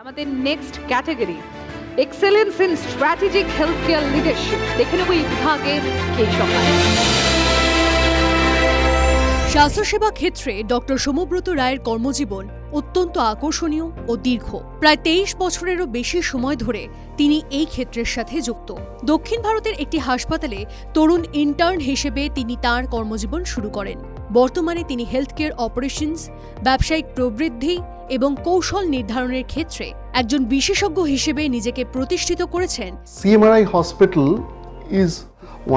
আমাদের next category excellence in strategic health care leadership. দেখে নেব এই বিভাগের কে সকাল। স্বাস্থ্যসেবা ক্ষেত্রে ডক্টর সোমব্রত রায়ের কর্মজীবন অত্যন্ত আকর্ষণীয় ও দীর্ঘ। প্রায় 23 বছরেরও বেশি সময় ধরে তিনি এই ক্ষেত্রের সাথে যুক্ত। দক্ষিণ ভারতের একটি হাসপাতালে তরুণ ইন্টার্ন হিসেবে তিনি তার কর্মজীবন শুরু করেন। বর্তমানে তিনি হেলথ কেয়ার অপারেশনস, ব্যবসায়িক প্রবৃদ্ধি এবং কৌশল নির্ধারণের ক্ষেত্রে একজন বিশেষজ্ঞ হিসেবে নিজেকে প্রতিষ্ঠিত করেছেন। CMRI Hospital is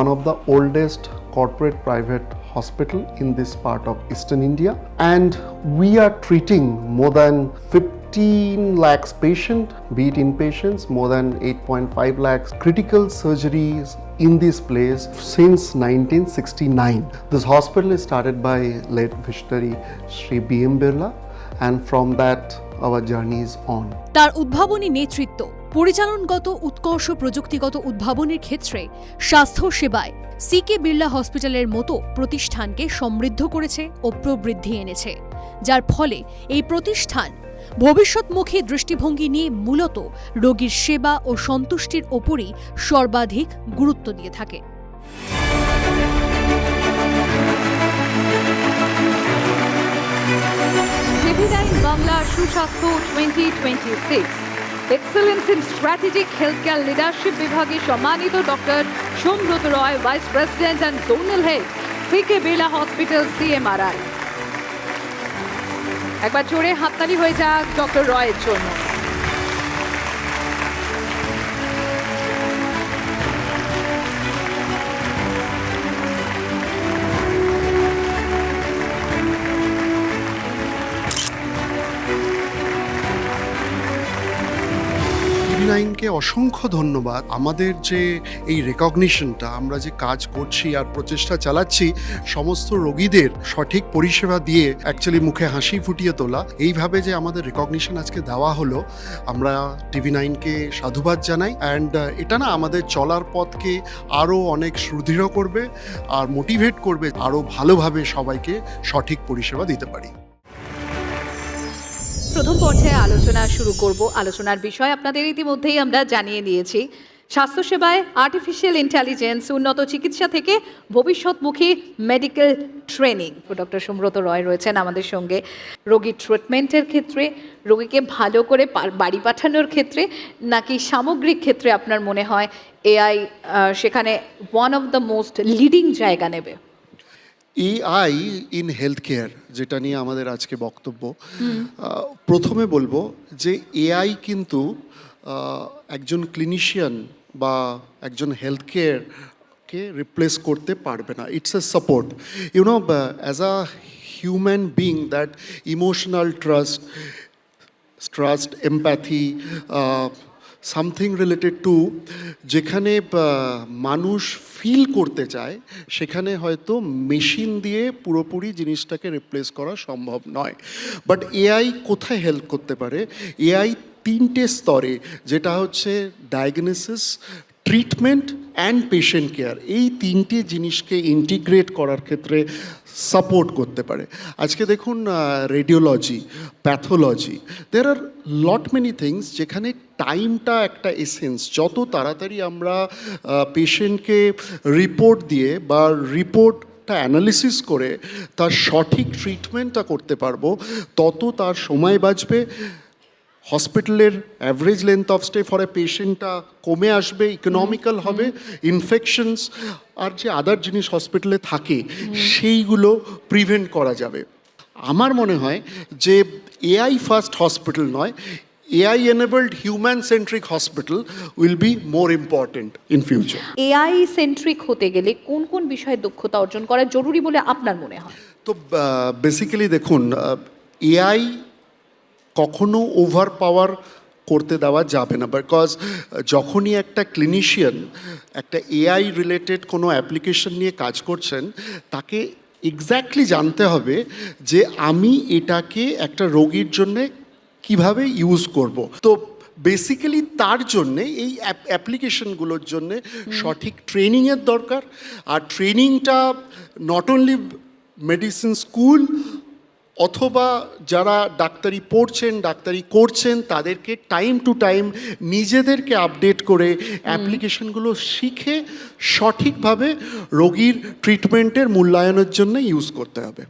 one of the oldest corporate private hospital in this part of Eastern India, and we are treating more than 15 lakhs patient, be it inpatients, more than 8.5 lakhs critical surgeries in this place since 1969. This hospital is started by late visionary Sri B.M. Birla, and from that our journey is on. তার উদ্ভাবনী নেতৃত্ব, পরিচালনগত উৎকর্ষ, প্রযুক্তিগত উদ্ভাবনের ক্ষেত্রে স্বাস্থ্য সেবায় সিকে বিড়লা হসপিটালের মতো প্রতিষ্ঠানকে সমৃদ্ধ করেছে ও প্রবৃদ্ধি এনেছে, যার ফলে এই প্রতিষ্ঠান ভবিষ্যৎমুখী দৃষ্টিভঙ্গি নিয়ে মূলত রোগীর সেবা ও সন্তুষ্টির ওপরই সর্বাধিক গুরুত্ব দিয়ে থাকে। টিভি9 বাংলা সুস্বাস্থ্য 2026 excellence in strategic health care leadership বিভাগে সম্মানিত doctor Somabrata Roy, vice president and zonal head, CK Birla hospital CMRI। একবার জোরে হাততালি হয়ে যাক ডক্টর রয়ের জন্য। টিভি9কে অসংখ্য ধন্যবাদ। আমাদের যে এই রেকগনিশনটা, আমরা যে কাজ করছি আর প্রচেষ্টা চালাচ্ছি সমস্ত রোগীদের সঠিক পরিষেবা দিয়ে অ্যাকচুয়ালি মুখে হাসি ফুটিয়ে তোলা, এইভাবে যে আমাদের রেকগনিশন আজকে দেওয়া হলো, আমরা টিভি9কে সাধুবাদ জানাই। অ্যান্ড এটা না আমাদের চলার পথকে আরও অনেক সুদৃঢ় করবে আর মোটিভেট করবে আরও ভালোভাবে সবাইকে সঠিক পরিষেবা দিতে পারি। প্রথম পর্যায়ে আলোচনা শুরু করব। আলোচনার বিষয় আপনাদের ইতিমধ্যেই আমরা জানিয়ে দিয়েছি। স্বাস্থ্যসেবায় আর্টিফিশিয়াল ইন্টেলিজেন্স, উন্নত চিকিৎসা থেকে ভবিষ্যৎমুখী মেডিকেল ট্রেনিং। ডক্টর সোমব্রত রয় রয়েছেন আমাদের সঙ্গে। রোগীর ট্রিটমেন্টের ক্ষেত্রে, রোগীকে ভালো করে বাড়ি পাঠানোর ক্ষেত্রে, নাকি সামগ্রিক ক্ষেত্রে আপনার মনে হয় AI সেখানে one of the most leading জায়গা নেবে? AI ইন হেলথ কেয়ার, যেটা নিয়ে আমাদের আজকে বক্তব্য, প্রথমে বলবো যে AI কিন্তু একজন ক্লিনিশিয়ান বা একজন হেলথ কেয়ারকে রিপ্লেস করতে পারবে না। It's a support, you know, as a human being, that emotional trust, empathy, something related to, যেখানে মানুষ ফিল করতে চায়, সেখানে হয়তো মেশিন দিয়ে পুরোপুরি জিনিসটাকে রিপ্লেস করা সম্ভব নয়। বাট AI কোথায় হেল্প করতে পারে? AI 3টে স্তরে, যেটা হচ্ছে diagnosis, treatment and patient care, এই 3টে জিনিসকে ইন্টিগ্রেট করার ক্ষেত্রে সাপোর্ট করতে পারে। আজকে দেখুন, রেডিওলজি, প্যাথোলজি, দের আর লট মেনি থিংস যেখানে টাইমটা একটা এসেন্স। যত তাড়াতাড়ি আমরা পেশেন্টকে রিপোর্ট দিয়ে বা রিপোর্টটা অ্যানালিসিস করে তার সঠিক ট্রিটমেন্টটা করতে পারবো, তত তার সময় বাঁচবে, হসপিটালের average length of stay for a পেশেন্টটা কমে আসবে, ইকোনমিক্যাল হবে, ইনফেকশনস আর যে আদার জিনিস হসপিটালে থাকে সেইগুলো প্রিভেন্ট করা যাবে। আমার মনে হয় যে AI ফার্স্ট হসপিটাল নয়, AI enabled human centric hospital will be more important in future. AI centric হতে গেলে কোন কোন বিষয়ে দক্ষতা অর্জন করা জরুরি বলে আপনার মনে হয়? তো বেসিক্যালি দেখুন, AI কখনো ওভার পাওয়ার করতে দেওয়া যাবে না, বিকজ যখনই একটা ক্লিনিশিয়ান একটা AI রিলেটেড কোনো অ্যাপ্লিকেশন নিয়ে কাজ করছেন, তাকে এক্স্যাক্টলি জানতে হবে যে আমি এটাকে একটা রোগীর জন্যে কিভাবে ইউজ করব। তো বেসিক্যালি তার জন্যে এই অ্যাপ্লিকেশনগুলোর জন্যে সঠিক ট্রেনিংয়ের দরকার। আর ট্রেনিংটা নট অনলি মেডিসিন স্কুল অথবা যারা ডাক্তারি পড়ছেন ডাক্তারি করছেন তাদেরকে টাইম টু টাইম নিজেদেরকে আপডেট করে অ্যাপ্লিকেশনগুলো শিখে সঠিকভাবে রোগীর ট্রিটমেন্টের মূল্যায়নের জন্য ইউজ করতে হবে।